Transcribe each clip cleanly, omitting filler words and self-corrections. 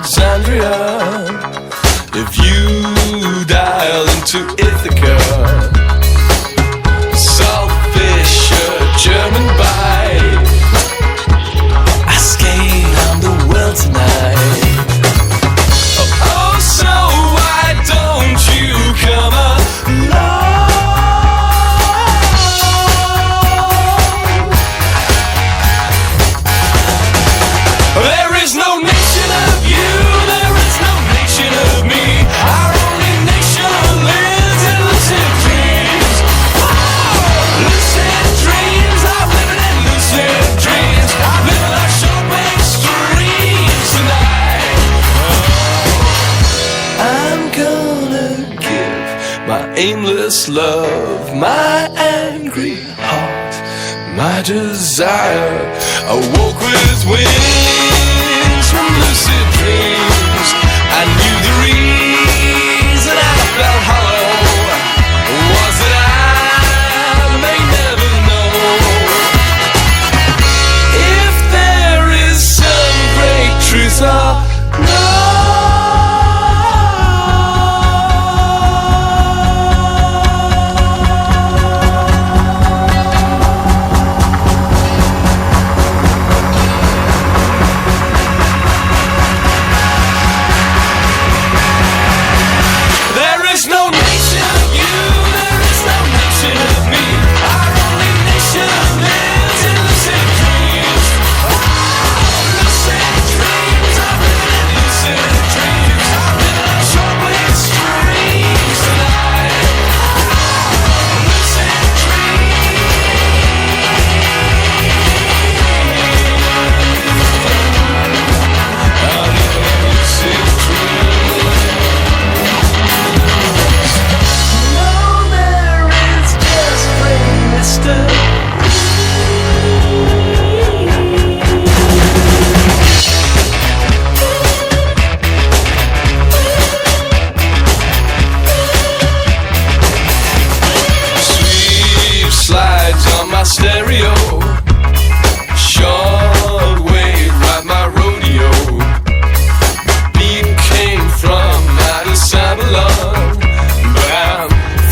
Alexandria. If you dial into Ithaca, saltfish, a German bite, I skate on the well tonight. Oh, so why don't you come along? There is no nation of you, there is no nation of me. Our only nation lives in lucid dreams. Whoa! Lucid dreams, I'm living in lucid dreams. I'm living like shopping streams tonight. I'm gonna give my aimless love, my angry heart, my desire. I woke with wings from lucid dreams. I knew the reason I felt hollow was that I may never know if there is some great truth or no. Stereo, short wave, ride my rodeo. Beat came from Addis Ababa, but I'm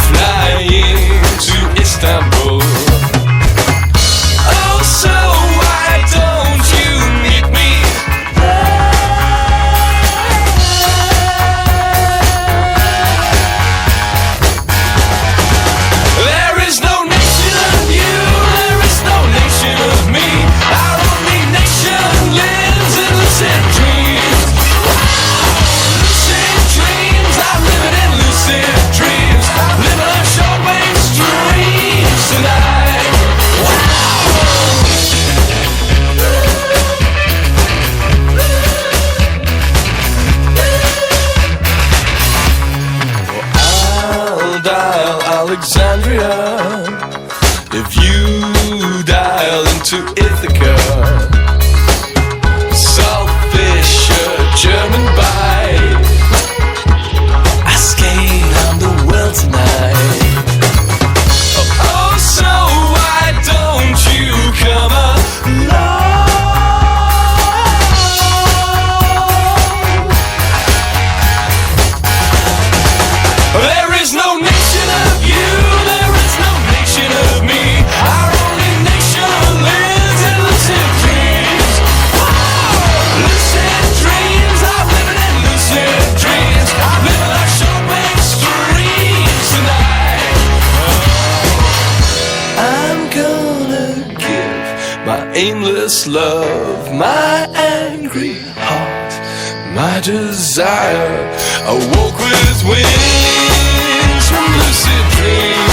flying to Istanbul. Oh, so why don't you meet me there? There is no nation of you, of me. Our only nation lives in lucid dreams. Lucid dreams, I'm living in lucid dreams. I'm living on shortwave streams tonight. I'll dial Alexandria. If you dial into Ithaca, saltfish, a German bite, I skate on the well tonight. Oh, so why don't you come along? There is no nation of you, there is no nation of me. Our only nation lives in lucid dreams. Whoa! Lucid dreams, I'm living in lucid dreams. I'm living like shopping streams tonight. I'm gonna give my aimless love, my angry heart, my desire. I woke with wings from lucid dreams.